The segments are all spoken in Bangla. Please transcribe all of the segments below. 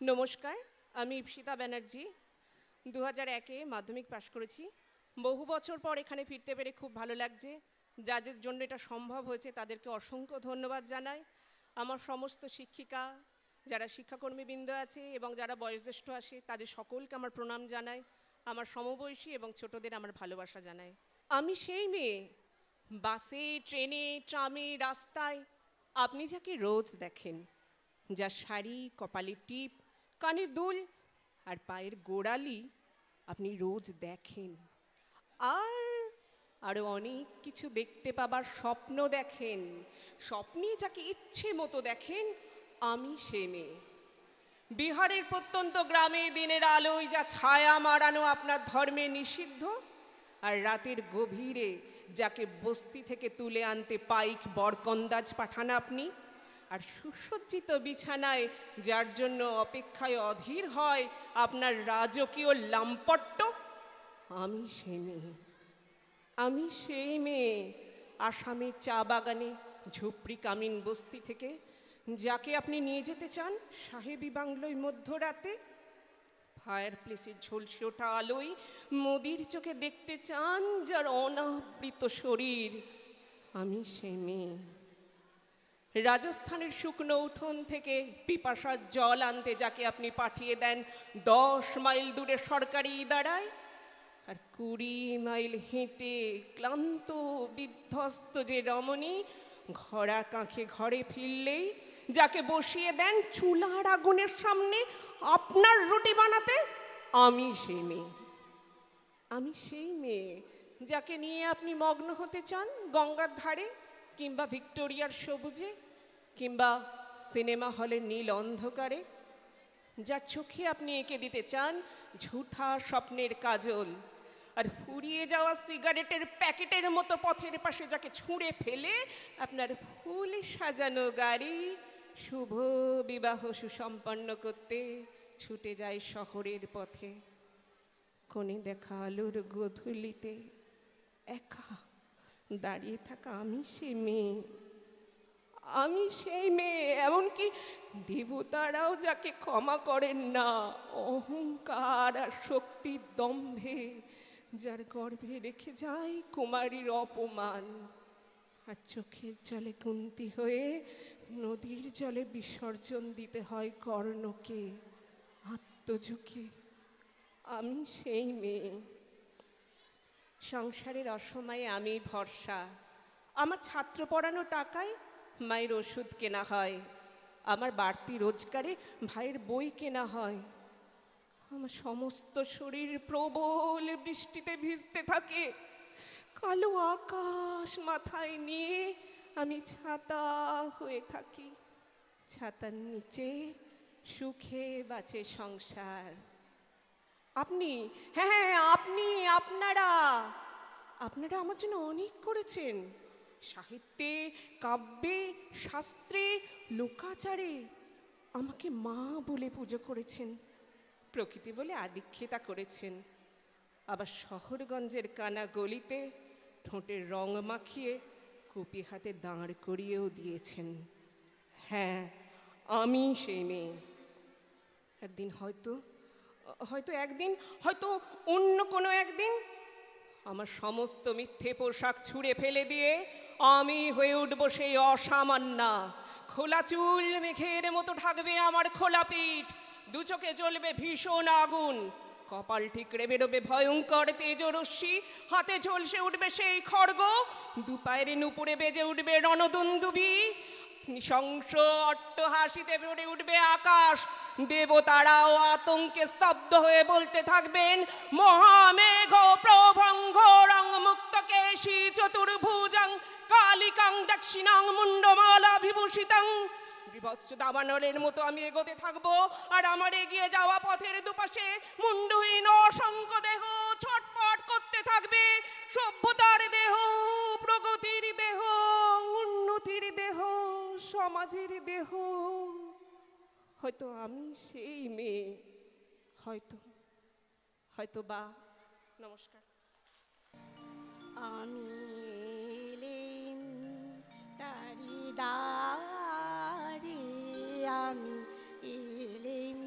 নমস্কার, আমি ইপসিতা ব্যানার্জি। 2001-এ মাধ্যমিক পাশ করেছি। বহু বছর পর এখানে ফিরতে পেরে খুব ভালো লাগছে। যাদের জন্য এটা সম্ভব হয়েছে তাদেরকে অসংখ্য ধন্যবাদ জানাই। আমার সমস্ত শিক্ষিকা, যারা শিক্ষাকর্মীবৃন্দ আছে এবং যারা বয়োজ্যেষ্ঠ আসে তাদের সকলকে আমার প্রণাম জানাই। আমার সমবয়সী এবং ছোটদের আমার ভালোবাসা জানাই। আমি সেই মেয়ে, বাসে, ট্রেনে, ট্রামে, রাস্তায় আপনি যাকে রোজ দেখেন, যার শাড়ি, কপালের টিপ, কানের দুল আর পায়ের গোড়ালি আপনি রোজ দেখেন। আরও অনেক কিছু দেখতে পাবার স্বপ্ন দেখেন। স্বপ্নে যাকে ইচ্ছে মতো দেখেন, আমি সে মেয়ে। বিহারের প্রত্যন্ত গ্রামে দিনের আলোয় যা ছায়া মারানো আপনার ধর্মে নিষিদ্ধ, আর রাতের গভীরে যাকে বস্তি থেকে তুলে আনতে পাইক বরকন্দাজ পাঠান আপনি, আর সুসজ্জিত বিছানায় যার জন্য অপেক্ষায় অধীর হয় আপনার রাজকীয় লাম্পট্য, আমি সে মেয়ে। আমি সেই মেয়ে, আসামের চা বাগানে ঝুপড়ি কামিন বস্তি থেকে যাকে আপনি নিয়ে যেতে চান সাহেবী বাংলোয় মধ্যরাতে। ফায়ার প্লেসের ঝলসে ওঠা আলোয় মোদির চোখে দেখতে চান যার অনাবৃত শরীর, আমি সে মেয়ে। রাজস্থানের শুকনো উঠোন থেকে পিপাসার জল আনতে যাকে আপনি পাঠিয়ে দেন 10 মাইল দূরে সরকারি ইদারায়, আর 20 মাইল হেঁটে ক্লান্ত বিধ্বস্ত যে রমণী ঘোড়া কাঁখে ঘরে ফিরলেই যাকে বসিয়ে দেন চুলার আগুনের সামনে আপনার রুটি বানাতে, আমি সেই মেয়ে। আমি সেই মেয়ে যাকে নিয়ে আপনি মগ্ন হতে চান গঙ্গার ধারে, কিংবা ভিক্টোরিয়ার সবুজে, কিংবা সিনেমা হলের নীল অন্ধকারে, যার চোখে আপনি এঁকে দিতে চান ঝুঠা স্বপ্নের কাজল, আর ফুরিয়ে যাওয়া সিগারেটের প্যাকেটের মতো পথের পাশে যাকে ছুঁড়ে ফেলে আপনার ফুল সাজানো গাড়ি শুভ বিবাহ সুসম্পন্ন করতে ছুটে যায় শহরের পথে। কোণে দেখা আলোর গোধূলিতে একা দাঁড়িয়ে থাকা আমি সে মেয়ে। আমি সেই মেয়ে, এমনকি দেবতারাও যাকে ক্ষমা করেন না অহংকার আর শক্তির দম্ভে, যার গর্ভে রেখে যায় কুমারীর অপমান, আর চোখের জলে কুন্তি হয়ে নদীর জলে বিসর্জন দিতে হয় কর্ণকে আত্মঝুঁকে। আমি সেই মেয়ে। সংসারের অসময়ে আমি ভরসা। আমার ছাত্র পড়ানো টাকায় মায়ের ওষুধ কেনা হয়, আমার বাড়তি রোজগারে ভাইয়ের বই কেনা হয়। আমার সমস্ত শরীর প্রবল বৃষ্টিতে ভিজতে থাকে। কালো আকাশ মাথায় নিয়ে আমি ছাতা হয়ে থাকি। ছাতার নিচে সুখে বাঁচে সংসার। আপনি, হ্যাঁ আপনি, আপনারা আমার জন্য অনেক করেছেন। সাহিত্যে, কাব্যে, শাস্ত্রে, লোকাচারে আমাকে মা বলে পুজো করেছেন, প্রকৃতি বলে আদিক্ষেতা করেছেন। আবার শহরগঞ্জের কানা গলিতে ঠোঁটের রং মাখিয়ে কপি হাতে দাঁড় করিয়েও দিয়েছেন। হ্যাঁ, আমি সেই মেয়ে। একদিন হয়তো একদিন, হয়তো অন্য কোনো একদিন আমার সমস্ত মিথ্যে পোশাক ছুঁড়ে ফেলে দিয়ে আমি হয়ে উঠব সেই অসামান্যা। খোলা চুল মেঘের মতো ঢাকবে আমার খোলা পিঠ, দু চোখে জ্বলবে ভীষণ আগুন, কপাল ঠিকরে বেরোবে ভয়ঙ্কর তেজরশ্মি, হাতে ঝলসে উঠবে সেই খড়গ, দু পায়ের নুপুরে বেজে উঠবে রণদুন্দুবি, নৃশংস অট্টহাসিতে ভরে উঠবে আকাশ। দেবতারাও আতঙ্কে স্তব্ধ হয়ে বলতে থাকবেন মহামেঘ প্রভঙ্গ রং মুক্ত কেশী চতুর্ভুজাং কালিকাং দক্ষিণাং মুন্ডমালা বিভূষিতাং। বিভৎস দাবানলের মতো আমি এগোতে থাকবো, আর আমার এগিয়ে যাওয়া পথের দুপাশে মুন্ডহীন অসংখ্য দেহ ছটপট করতে থাকবে। সভ্যতার দেহ, প্রগতির দেহ, উন্নতির দেহ, সমাজের দেহ। হয়তো আমি সেই মেয়ে, হয়তো বা। নমস্কার। আমি এলেম তারি দ্বারে, আমি এলেম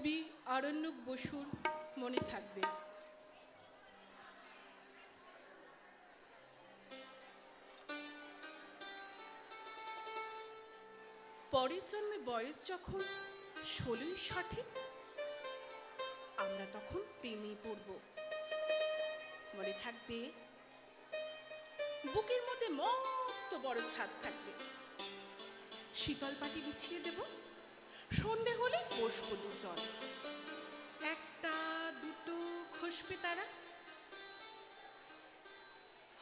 কবি আরণ্যক বসুর মনে থাকবে। পরের জন্মে বয়স যখন 16ই সঠিক, আমরা তখন প্রেমে পড়ব। মনে থাকবে, বুকের মধ্যে মস্ত বড় ছাদ থাকবে, শীতল পাটি বিছিয়ে দেব, সন্ধে হলে বসবো দুজন, একটা দুটো খসবে তারা।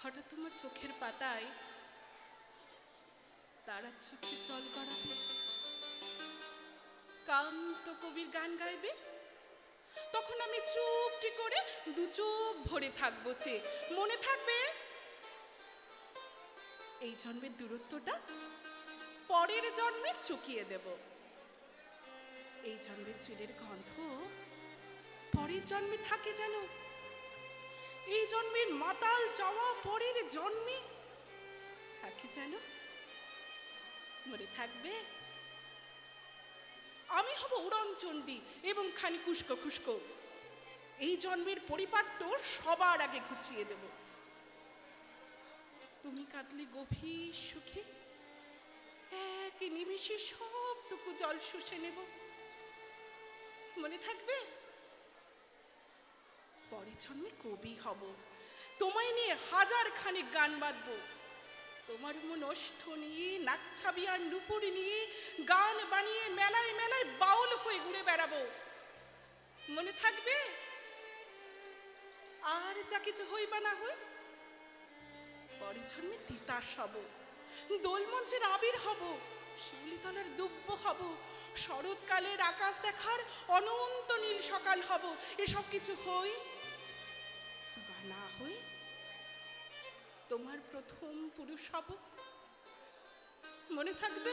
হঠাৎ তোমার চোখের পাতায় তারা চোখে জল গড়াবে, কান্ত কবির গান গাইবে, তখন আমি চুপটি করে দু চোখ ভরে থাকবো চেয়ে। মনে থাকবে, এই জন্মের দূরত্বটা পরের জন্মে চুকিয়ে দেব। এই জন্মের চুলের গন্ধ পরের জন্মে থাকে যেন, এই জন্মের মাতাল যাওয়া পরের জন্মে থাকে যেন। মনে থাকবে, আমি হব উড়নচণ্ডী এবং খানি খুস্কো খুস্কো, এই জন্মের পরিপাট্য সবার আগে ঘুচিয়ে দেব। তুমি কাঁদলে গভীর সুখে, এক নিমিষে সবটুকু জল শুষে নেব। মনে থাকবে, পরের জন্মে কবি হব, তোমায় নিয়ে হাজার খানিক গান বাঁধবো, তোমার মন নষ্ট নিয়ে নাকছাবি আর নুপুর নিয়ে গান বানিয়ে মেলায় মেলায় বাউল হয়ে ঘুরে বেড়াবো। মনে থাকবে, আর যা কিছু হই বা না হই, পরের জন্মে তিতাস হব, দোলমঞ্চের আবির হব, শিউলিতলার দুব্য হব, শরৎকালের আকাশ দেখার অনন্ত নীল সকাল হব। এসব কিছু হই বা না হই, তোমার প্রথম পুরুষ হব। মনে থাকবে,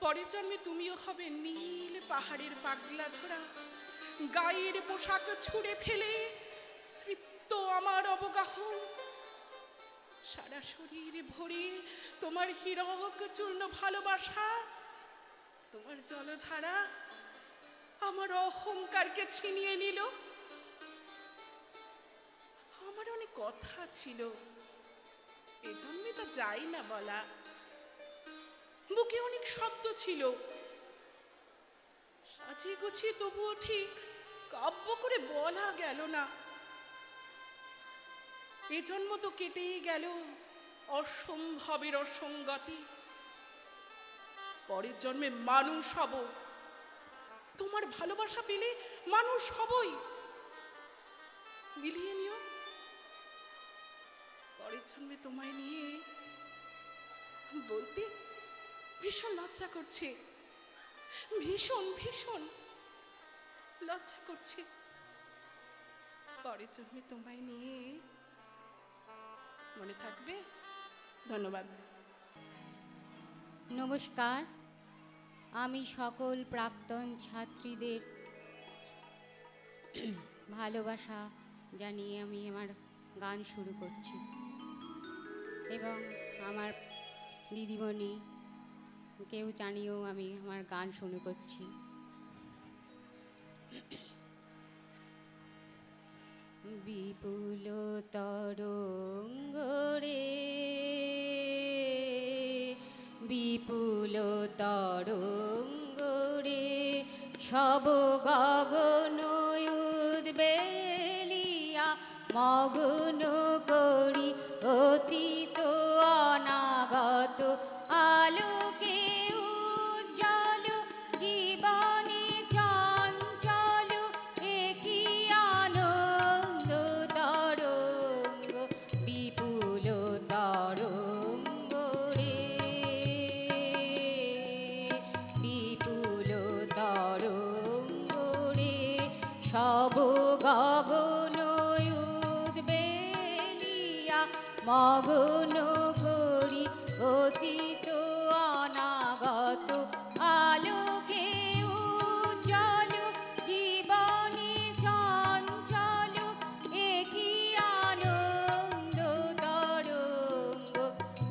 পরের জন্মে তুমিও হবে নীল পাহাড়ের পাগলা ঝোড়া, গায়ের পোশাক ছুঁড়ে ফেলে তৃপ্ত আমার অবগাহ, সারা শরীর ভরে তোমার হীরক চূর্ণ ভালোবাসা, তোমার জলধারা আমার অহংকারকে ছিনিয়ে নিল। আমার অনেক কথা ছিল, এ জন্মে তা যাই না বলা, বুকে অনেক শব্দ ছিল, সাজিয়ে গুছিয়ে তবুও ঠিক কাব্য করে বলা গেল না। এ জন্ম তো কেটেই গেল অসম্ভবের অসঙ্গতি, পরের জন্মে মানুষ হব, তোমার ভালোবাসা পেলে মানুষ হবই। মিলিয়ে নিও, পরের জন্মে তোমায় নিয়ে বলতে ভীষণ লজ্জা করছে, ভীষণ ভীষণ লজ্জা করছে। পরের জন্মে তোমায় নিয়ে, মনে থাকবে। ধন্যবাদ। নমস্কার, আমি সকল প্রাক্তন ছাত্রীদের ভালোবাসা জানিয়ে আমি আমার গান শুরু করছি এবং আমার দিদিমণি কেউ জানিয়েও আমি আমার গান শুরু করছি। বিপুল তরঙ্গ রে, বিপুল তরঙ্গ রে, সব গগন উদ্বেলিয়া মগ্ন করি অতীত অনাগত আলোকে উজ্জ্বল জীবনে চঞ্চল একই আনন্দ তরঙ্গ, বিপুল তরঙ্গ রে, বিপুল তরঙ্গ রে, সব গগন উদ্বেলিয়া মগ্ন করি অতীত অনাগত আলোকে উজ্জ্বল জীবনে চঞ্চল একই আনন্দ তরঙ্গ,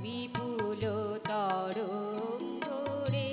বিপুল তরঙ্গ রে।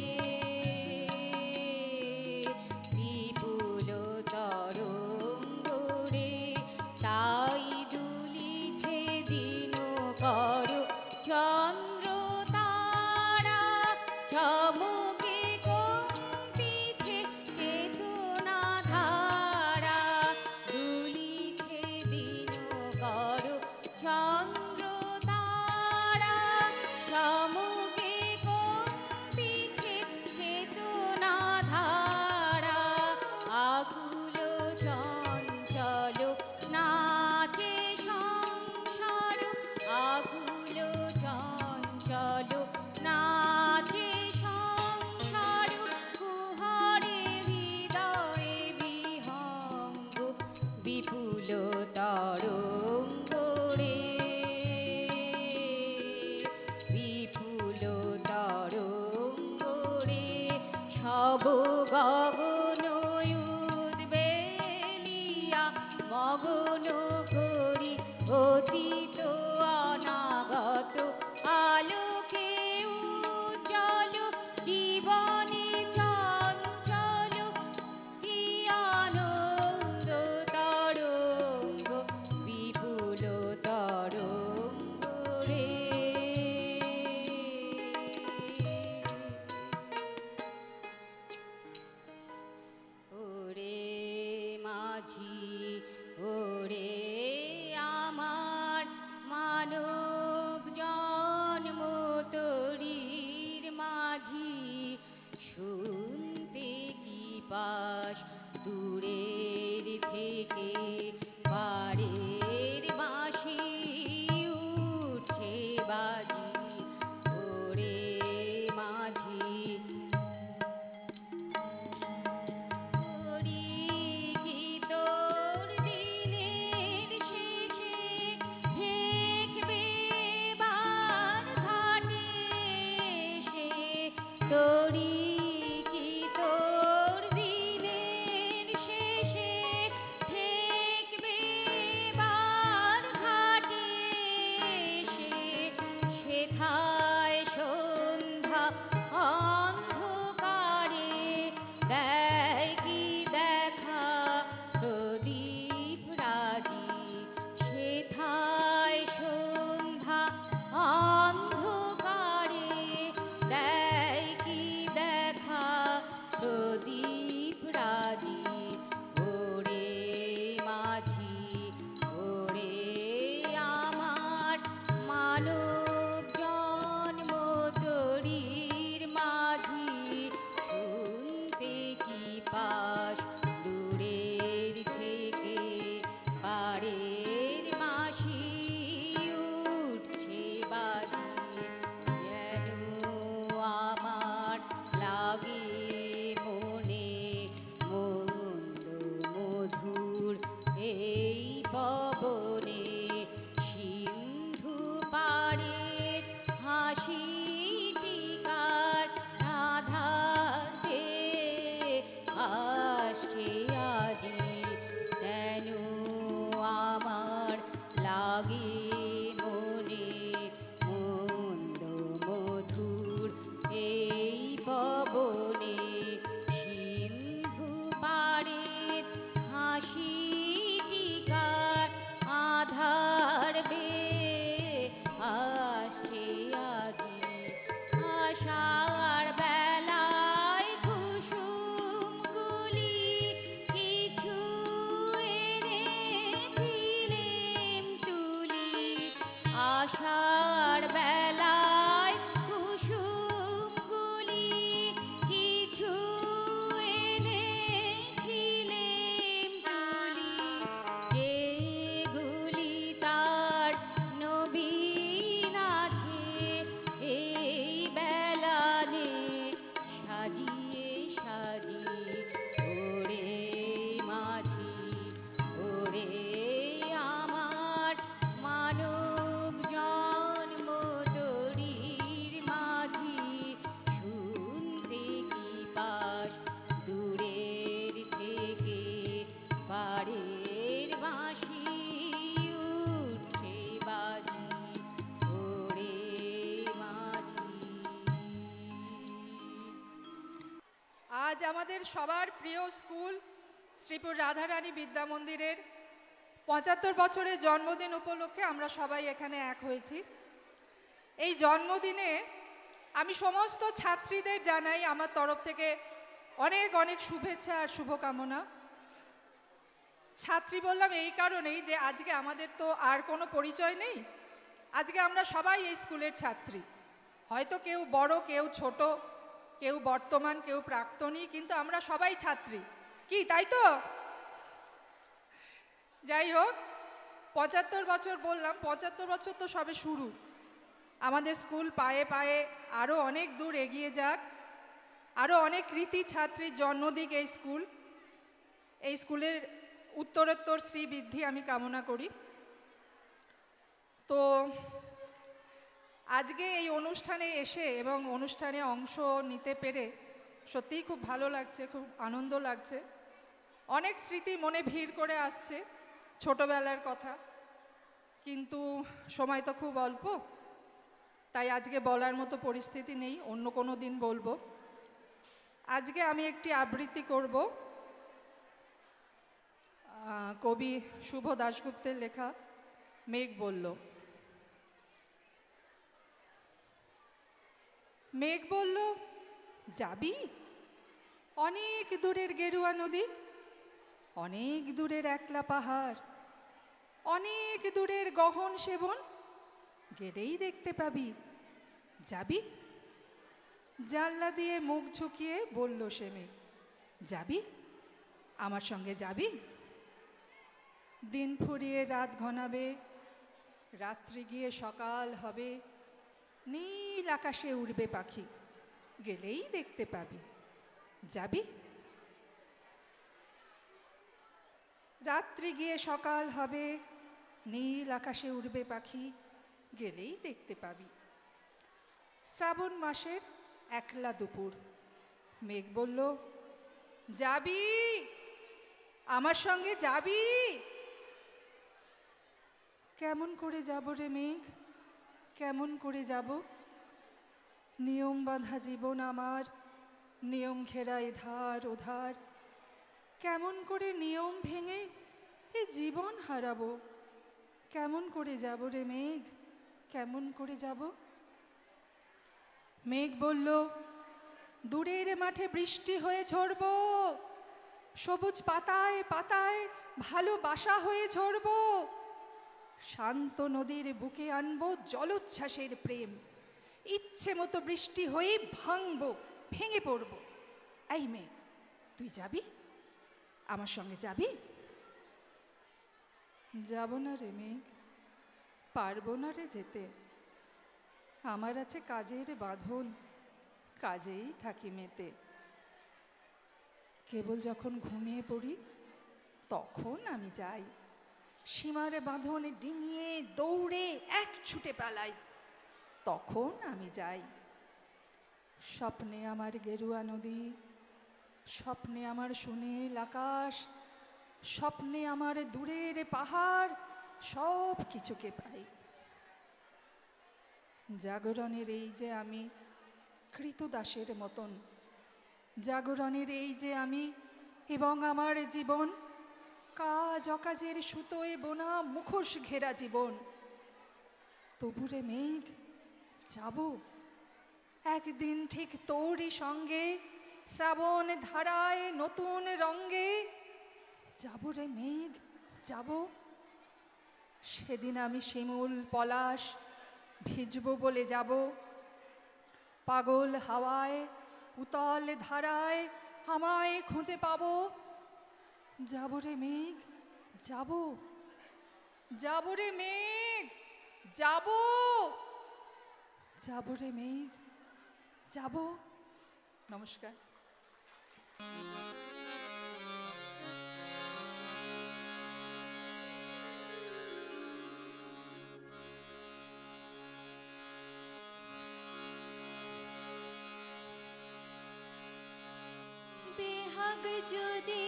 ভব গগন উদ্বেলিয়া মগন করি অতীত অনাগত আলোকে উজ্জ্বল জীবনে চঞ্চল কি আনন্দ তরঙ্গ বিপুল তরঙ্গ রে। ওরে মাঝি ওরে আমার মানব জন্ম তরীর মাঝি, শুনতে কি পাস দূরের থেকে পাড়ের বাঁশি উঠছে বাজি। ওরে মাঝি করি কি তোর দিনের শেষে ঠেকবে বার ঘাটে এসে, তোরি কি তোর দিনের শেষে ঠেকবে বার ঘাটে এসে, সেথায় সন্ধ্যা অন্ধকারে দেয় কি দেখা প্রদীপ রাজি। সেথায় সন্ধ্যা অন্ধকারে দেয় কি দেখা প্রদীপ রাজি। ওরে মাঝি ওরে আমার মানব জন্ম তরীর মাঝি, শুনতে কি পাস দূরের থেকে পাড়ের বাঁশি উঠছে বাজি। যেন আমার লাগে মনে মন্দ মধুর এই পবনে, সিন্ধু পাড়ের হাসি টিকার আধারে আসছে আজি। যেন আমার লাগে মনে মন্দ মধুর এই পবনে, সিন্ধু পাড়ের হাসি টিকার আধার বে আসছে আজি। আষাঢ় বেলায় কুসুমগুলি কিছু এনে দিলেম তুলি। আষাঢ় বেলায় কুসুমগুলি কিছু এনেছিলেম তুলি, যেগুলি তার নবীন আছে এই বেলানে সাজিয়ে সাজিয়ে। ওরে মাঝি ওরে আমার মানব জন্ম তরীর মাঝি, শুনতে কি পাস দূরের থেকে পাড়ের বাঁশি উঠছে বাজি। ওরে মাঝি। আজ আমাদের সবার প্রিয় স্কুল শ্রীপুর রাধারানী বিদ্যা মন্দিরের ৭৫ বছরের জন্মদিন উপলক্ষে আমরা সবাই এখানে এক হয়েছি। এই জন্মদিনে আমি সমস্ত ছাত্রীদের জানাই আমার তরফ থেকে অনেক অনেক শুভেচ্ছা আর শুভকামনা। ছাত্রী বললাম এই কারণেই যে আজকে আমাদের তো আর কোনো পরিচয় নেই, আজকে আমরা সবাই এই স্কুলের ছাত্রী। হয়তো কেউ বড় কেউ ছোট, কেউ বর্তমান কেউ প্রাক্তনী, কিন্তু আমরা সবাই ছাত্রী, কি তাই তো? যাই হোক, ৭৫ বছর বললাম, ৭৫ বছর তো সবে শুরু। আমাদের স্কুল পায়ে পায়ে আরও অনেক দূর এগিয়ে যাক, আরও অনেক কৃতি ছাত্রীর জন্ম দিক এই স্কুল। এই স্কুলের উত্তরোত্তর শ্রীবৃদ্ধি আমি কামনা করি। তো আজকে এই অনুষ্ঠানে এসে এবং অনুষ্ঠানে অংশ নিতে পেরে সত্যিই খুব ভালো লাগছে, খুব আনন্দ লাগছে। অনেক স্মৃতি মনে ভিড় করে আসছে, ছোটবেলার কথা, কিন্তু সময় তো খুব অল্প, তাই আজকে বলার মতো পরিস্থিতি নেই, অন্য কোনো দিন বলবো। আজকে আমি একটি আবৃত্তি করব, কবি শুভ দাশগুপ্তের লেখা মেঘ বলল। মেঘ বলল, যাবি অনেক দূরের গেরুয়া নদী, অনেক দূরের একলা পাহাড়, অনেক দূরের গহন সেবন, গেলেই দেখতে পাবি, যাবি? জানলা দিয়ে মুখ ঝুঁকিয়ে বলল সে মেঘ, যাবি? আমার সঙ্গে যাবি? দিন ফুরিয়ে রাত ঘনাবে, রাত্রি গিয়ে সকাল হবে, নীল আকাশে উড়বে পাখি, গেলেই দেখতে পাবি, যাবি? রাত্রি গিয়ে সকাল হবে, নীল আকাশে উড়বে পাখি, গেলেই দেখতে পাবি। শ্রাবণ মাসের একলা দুপুর, মেঘ বলল, যাবি? আমার সঙ্গে যাবি? কেমন করে যাব রে মেঘ, কেমন করে যাব? নিয়ম বাঁধা জীবন আমার, নিয়ম ঘেরা এধার ওধার, কেমন করে নিয়ম ভেঙে এ জীবন হারাবো? কেমন করে যাব রে মেঘ, কেমন করে যাব? মেঘ বলল, দূরের মাঠে বৃষ্টি হয়ে ঝরব, সবুজ পাতায় পাতায় ভালোবাসা হয়ে ঝরব, শান্ত নদীর বুকে আনবো জলোচ্ছ্বাসের প্রেম, ইচ্ছে মতো বৃষ্টি হয়ে ভাঙবো, ভেঙে পড়ব। এই মেঘ, তুই যাবি? আমার সঙ্গে যাবি? যাব না রে মেঘ, পারবো না রে যেতে, আমার আছে কাজের বাঁধন, কাজেই থাকি মেতে। কেবল যখন ঘুমিয়ে পড়ি তখন আমি যাই, সীমারে বাঁধন ডিঙিয়ে দৌড়ে এক ছুটে পালাই, তখন আমি যাই। স্বপ্নে আমার গেরুয়া নদী, স্বপ্নে আমার সুনীল আকাশ, স্বপ্নে আমার দূরের পাহাড়, সব কিছুকে পাই। জাগরণের এই যে আমি কৃতদাসের মতন, জাগরণের এই যে আমি এবং আমার জীবন, কাজ অকাজের সুতোয় বোনা মুখোশ ঘেরা জীবন, তবুরে মেঘ যাব একদিন ঠিক তোরই সঙ্গে, শ্রাবণ ধারায় নতুন রঙ্গে, যাব রে মেঘ যাব। সেদিন আমি শিমুল পলাশ ভিজব বলে যাব, পাগল হাওয়ায় উতল ধারায় আমায় খুঁজে পাবো, যাব রে মেঘ যাব, যাব রে মেঘ যাব, যাব রে মেঘ যাব। নমস্কার। বেহাগ যদি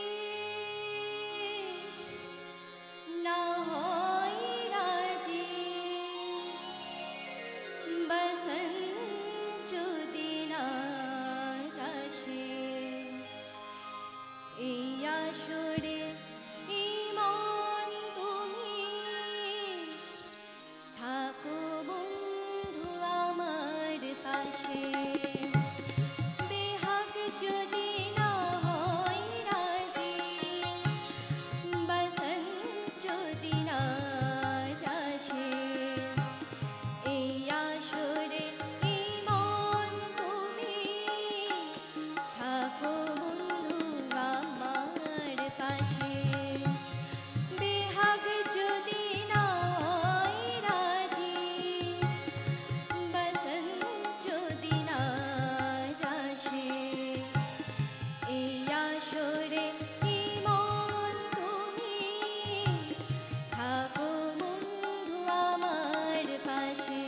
না হয় রাজি, বসন্ত যদি না আসে, এই আসরে ইমন তুমি থাকো বন্ধু আমার পাশে। বেহাগ যদি না হয় রাজি, বসন্ত যদি না আসে, এই আসরে ইমন তুমি থাকো বন্ধু আমার পাশে। বেহাগ যদি না হয় রাজি, বসন্ত যদি না আসে, এই আসরে ইমন তুমি থাকো বন্ধু আমার পাশে।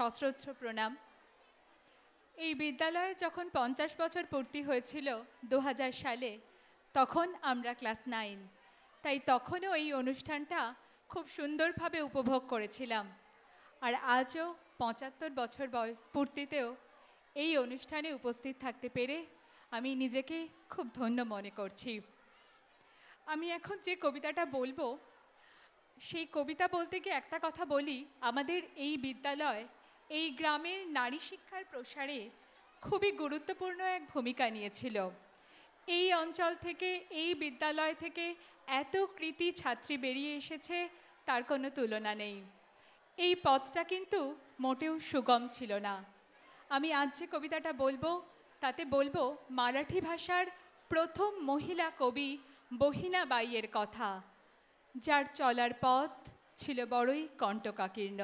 সশ্রদ্ধ প্রণাম। এই বিদ্যালয়ে যখন 50 বছর পূর্তি হয়েছিল 2000 সালে, তখন আমরা ক্লাস 9, তাই তখনও এই অনুষ্ঠানটা খুব সুন্দরভাবে উপভোগ করেছিলাম। আর আজও 75 বছর পূর্তিতেও এই অনুষ্ঠানে উপস্থিত থাকতে পেরে আমি নিজেকে খুব ধন্য মনে করছি। আমি এখন যে কবিতাটা বলবো, সেই কবিতা বলতে গিয়ে একটা কথা বলি, আমাদের এই বিদ্যালয় এই গ্রামের নারী শিক্ষার প্রসারে খুবই গুরুত্বপূর্ণ এক ভূমিকা নিয়েছিল। এই অঞ্চল থেকে, এই বিদ্যালয় থেকে এত কৃতী ছাত্রী বেরিয়ে এসেছে, তার কোনো তুলনা নেই। এই পথটা কিন্তু মোটেও সুগম ছিল না। আমি আজ যে কবিতাটা বলবো, তাতে বলবো মারাঠি ভাষার প্রথম মহিলা কবি বহিনাবাইয়ের কথা, যার চলার পথ ছিল বড়ই কণ্টকাকীর্ণ।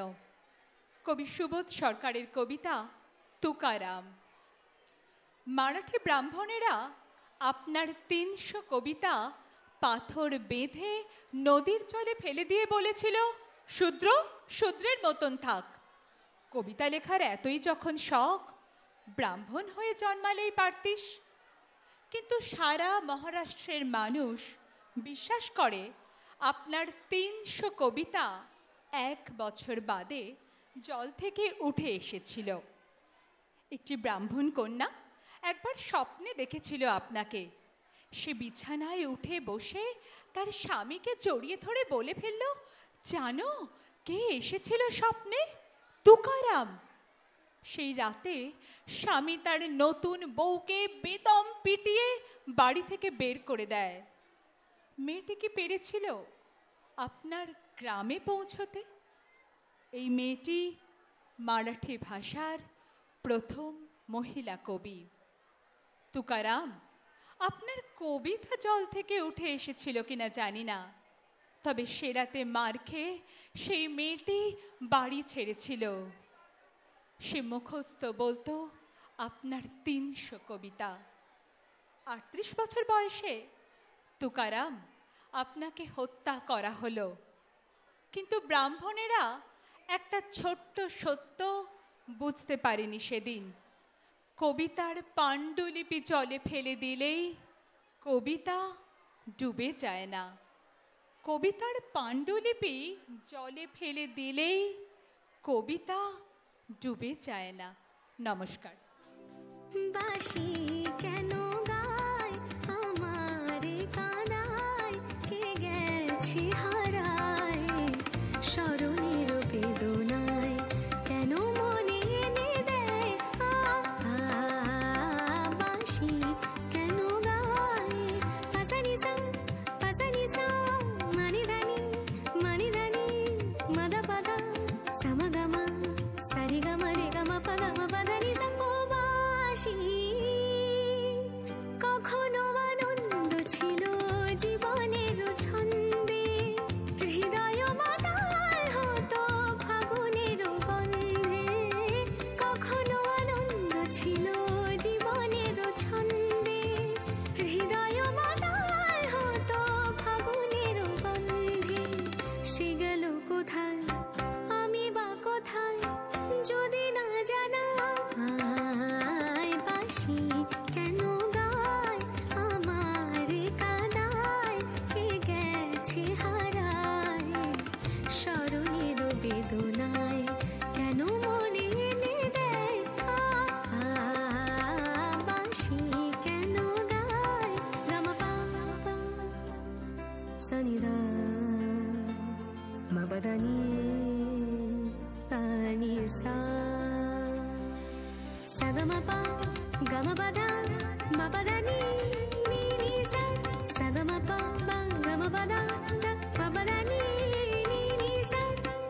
কবি সুবোধ সরকারের কবিতা তুকারাম। মারাঠি ব্রাহ্মণেরা আপনার 300 কবিতা পাথর বেঁধে নদীর জলে ফেলে দিয়ে বলেছিল, শূদ্র শূদ্রের মতন থাক। কবিতা লেখার এতই যখন শখ, ব্রাহ্মণ হয়ে জন্মালেই পারতিস। কিন্তু সারা মহারাষ্ট্রের মানুষ বিশ্বাস করে আপনার 300 কবিতা 1 বছর বাদে জল থেকে উঠে এসেছিল। একটি ব্রাহ্মণ কন্যা একবার স্বপ্নে দেখেছিল আপনাকে। সে বিছানায় উঠে বসে তার স্বামীকে জড়িয়ে ধরে বলে ফেলল, জানো কে এসেছিল স্বপ্নে? তুকারাম। সেই রাতে স্বামী তার নতুন বউকে বেদম পিটিয়ে বাড়ি থেকে বের করে দেয়। মেয়েটি কি পেরেছিল আপনার গ্রামে পৌঁছতে? এই মেয়েটি মারাঠি ভাষার প্রথম মহিলা কবি। তুকারাম, আপনার কবিতা জল থেকে উঠে এসেছিল কিনা জানি না, তবে সে রাতে মার খেয়ে সেই মেয়েটি বাড়ি ছেড়েছিল। সে মুখস্থ বলতো আপনার 300 কবিতা। 38 বছর বয়সে তুকারাম, আপনাকে হত্যা করা হলো। কিন্তু ব্রাহ্মণেরা একটা ছোট্ট সত্য বুঝতে পারেনি সেদিন। কবিতার পাণ্ডুলিপি জলে ফেলে দিলেই কবিতা ডুবে যায় না। কবিতার পাণ্ডুলিপি জলে ফেলে দিলেই কবিতা ডুবে যায় না। নমস্কার। বাঁশি কেন গায় আমারে কাঁদায়, কে গেছে হারায় স্মরণের বেদনায়, কেন মনে এনে দেয় বাঁশি কেন গায়। পাসানি সা মানি ধানি মাদা পাদা সামাগামা সারিগামা রেগামা পাগামা পাদানি সা। ও বাঁশি কখনো আনন্দ ছিল জীবনের ছন্দে, হৃদয় মাতাল হতো ফাগুনের গন্ধে। কখনো আনন্দ ছিল জীবনের ছন্দে, হৃদয় মাতাল হতো ফাগুনের গন্ধে। সে গেল কোথায়, আমি বা কোথায়, যদি না জানা বাঁশি কেন গায় আমারে কাঁদায়, কে গেছে হারায় স্মরণের বেদনায়, কেন মনে এনে দেয় বাঁশি কেন গায়। গামা পা সনিদা মবদানি পানি সা সগমপা গমপদা মপদানি নি সা সগমপা গমপদা মপদানি নি সা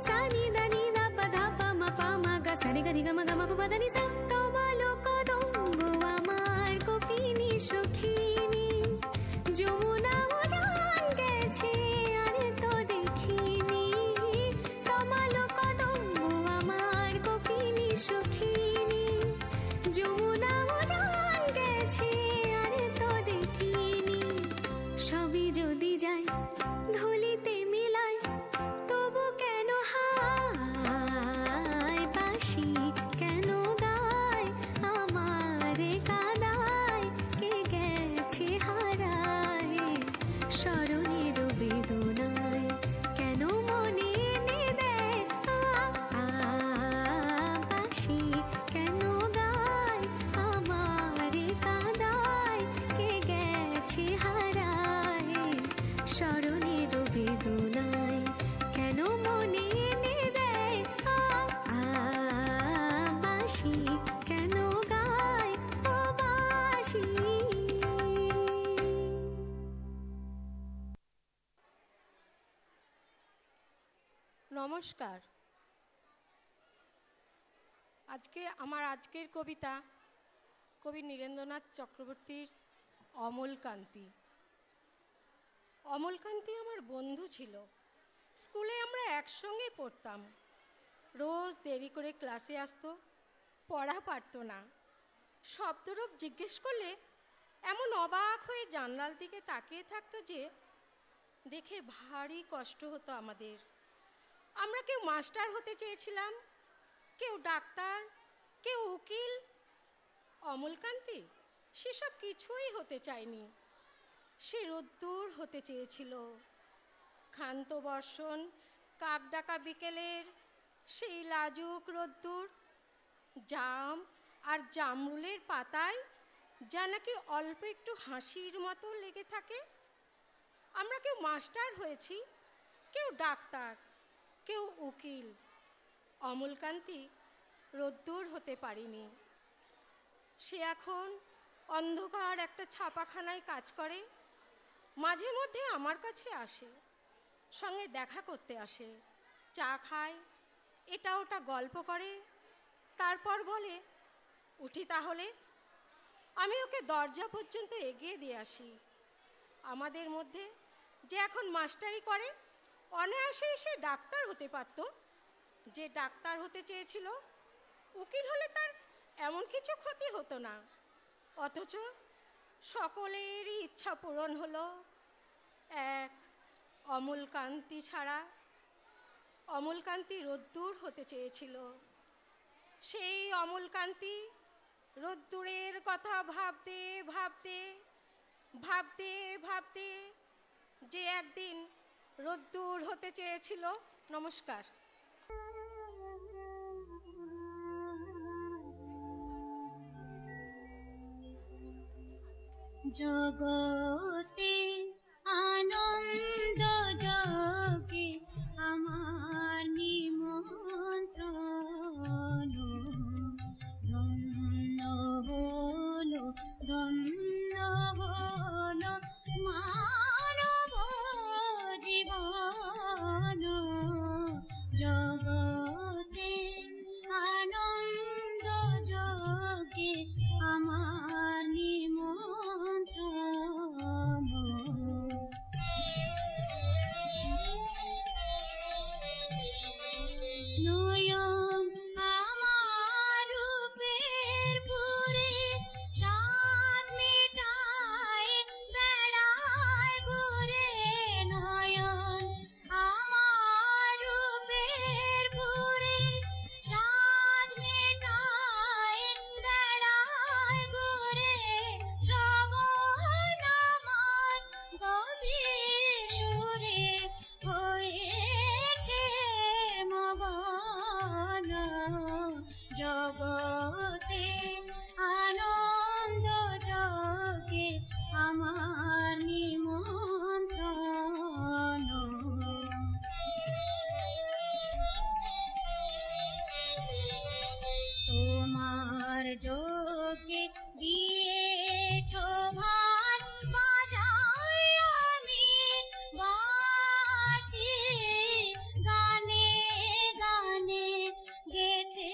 সানি দানি দা পদা পা মপা মগা সারি গরি গম গম পদানি সা। তোমালো কদম্ব আমার কপিনি সখিনী, যমুনা উজান গেছে আর তো দেখিনি। তোমালো কদম্ব আমার কপিনি সখিনী, যমুনা উজান গেছে আর তো দেখিনি। সবই যদি যায় ধুলিতে মিলায়, তবু কেন হায় বাঁশি হাসি। নমস্কার। আজকের কবিতা কবি নীরেন্দ্রনাথ চক্রবর্তীর অমলকান্তি। অমলকান্তি আমার বন্ধু ছিল। স্কুলে আমরা একসঙ্গে পড়তাম। রোজ দেরি করে ক্লাসে আসতো, পড়া পারতো না। শব্দরূপ জিজ্ঞেস করলে এমন অবাক হয়ে জানলার দিকে তাকিয়ে থাকতো যে দেখে ভারী কষ্ট হতো আমাদের। আমরা কেউ মাস্টার হতে চেয়েছিলাম, কেউ ডাক্তার, কেউ উকিল। অমলকান্তি সেসব কিছুই হতে চায়নি। সে রোদ্দুর হতে চেয়েছিল। ক্ষান্ত বর্ষণ, কাক ডাকা বিকেলের সেই লাজুক রোদ্দুর, জাম আর জামরুলের পাতায় যা নাকি অল্প একটু হাসির মতো লেগে থাকে। আমরা কেউ মাস্টার হয়েছি, কেউ ডাক্তার, কেউ উকিল। অমলকান্তি রোদ্দুর হতে পারিনি। সে এখন অন্ধকার একটা ছাপাখানায় কাজ করে। মাঝে মধ্যে আমার কাছে আসে, সঙ্গে দেখা করতে আসে, চা খায়, এটা ওটা গল্প করে। তারপর বলে, উঠি তাহলে। আমি ওকে দরজা পর্যন্ত এগিয়ে দিয়ে আসি। আমাদের মধ্যে যে এখন মাস্টারি করে, অনায়াসেই সে ডাক্তার হতে পারত। যে ডাক্তার হতে চেয়েছিল, উকিল হলে তার এমন কিছু ক্ষতি হতো না। অথচ সকলেরই ইচ্ছা পূরণ হলো, এক অমলকান্তি ছাড়া। অমলকান্তি রোদ্দুর হতে চেয়েছিল। সেই অমলকান্তি রোদ্দুরের কথা ভাবতে ভাবতে ভাবতে ভাবতে যে একদিন রোদ্দুর হতে চেয়েছিল। নমস্কার। জগতে আনন্দ যোগে আমার নিমন্ত্রণ, ধন্য হলো ধন্য হলো মানব জীবন। জগতে আনন্দ যোগে আমার নিমন্ত্রণ। নয়ন আমার রূপের পুরে সাত মেটায় বেড়ায় ঘুরে। নয়ন আমার রূপের পুরে সাত মেটায় বেড়ায় ঘুরে। শ্রবণ আমার গভীর সুরে হয়েছে মগন। জগতে আনন্দ যোগে আমার নিমন্ত্রণ। তোমার যোগে দিয়েছ ভার, বাজাই আমি বাঁশি। গানে গানে গেতে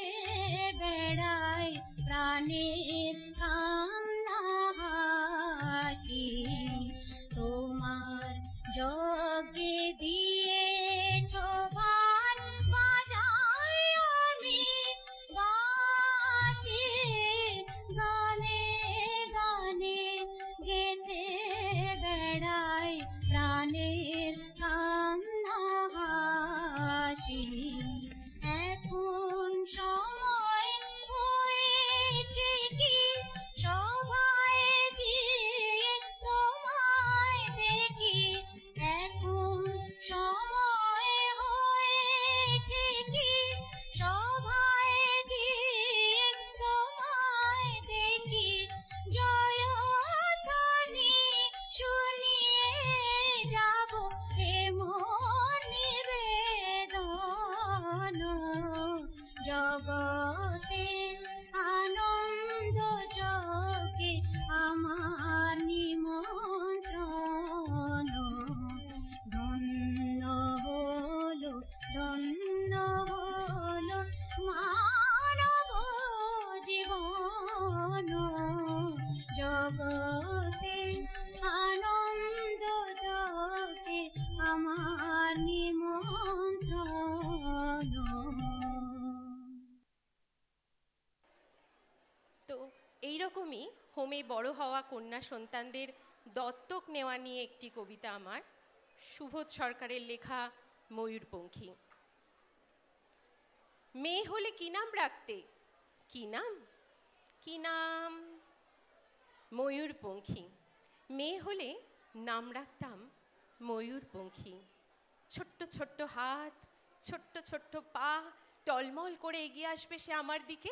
বেড়াই প্রাণের কান্না হাসি। তোমার যোগে দিয়েছ ভার, বাজাই আমি বাঁশি। গানে গানে গেতে বেড়াই প্রাণের কান্না হাসি। এখন সময় হয়েছে কি সবাই গিয়ে তোমায় দেখি। আমার নিমন্ত্রণ ধন্য হলো মানব জীবন জগতে আনন্দ জগতে আমার নিমন্ত্রণ। তো এইরকমই হোমে বড় হওয়া কন্যা সন্তানদের দত্তক নেওয়া নিয়ে একটি কবিতা আমার, সুবোধ সরকারের লেখা ময়ূরপঙ্খী। মেয়ে হলে কি নাম রাখতে? কি নাম? কি নাম? ময়ূরপঙ্খী। মেয়ে হলে নাম রাখতাম ময়ূরপঙ্খী। ছোট্ট ছোট্ট হাত, ছোট্ট ছোট্ট পা, টলমল করে এগিয়ে আসবে সে আমার দিকে।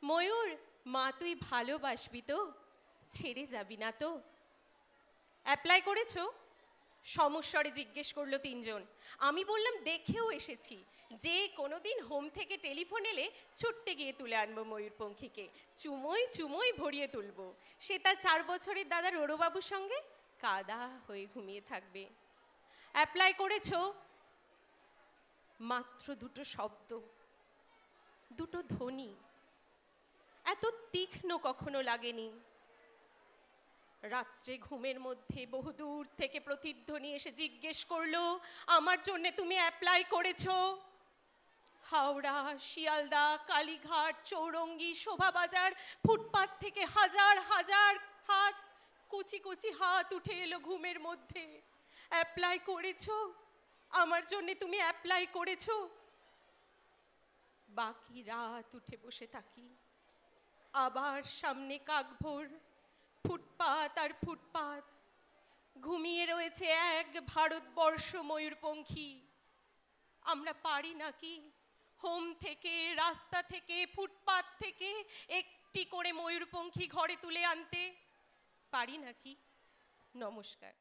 ময়ূর, মা তুই ভালোবাসবি তো? ছেড়ে যাবি না তো? অ্যাপ্লাই করেছো? সমস্বরে জিজ্ঞেস করলো তিনজন। আমি বললাম দেখেও এসেছি, যে কোনোদিন হোম থেকে টেলিফোন এলে ছুটতে গিয়ে তুলে আনবো ময়ূরপঙ্খীকে, চুমোই চুমোই ভরিয়ে তুলবো। সে তার 4 বছরের দাদা রোড়বাবুর সঙ্গে কাদা হয়ে ঘুমিয়ে থাকবে। অ্যাপ্লাই করেছো? মাত্র 2টো শব্দ, 2টো ধ্বনি, এত তীক্ষ্ণ কখনো লাগেনি। রাত্রে ঘুমের মধ্যে বহুদূর থেকে প্রতিধ্বনি এসে জিজ্ঞেস করলো, আমার জন্যে তুমি অ্যাপ্লাই করেছো? হাওড়া, শিয়ালদা, কালীঘাট, চৌরঙ্গি, শোভাবাজার, ফুটপাত থেকে হাজার হাজার হাত, কুচি কুচি হাত উঠে এলো ঘুমের মধ্যে। অ্যাপ্লাই করেছো? আমার জন্যে তুমি অ্যাপ্লাই করেছো? বাকি রাত উঠে বসে থাকি, আবার সামনে কাকভোর, ফুটপাত আর ফুটপাত, ঘুমিয়ে রয়েছে এক ভারতবর্ষ ময়ূরপঙ্খী। আমরা পারি নাকি হোম থেকে, রাস্তা থেকে, ফুটপাত থেকে একটি করে ময়ূরপঙ্খী ঘরে তুলে আনতে? পারি নাকি? নমস্কার।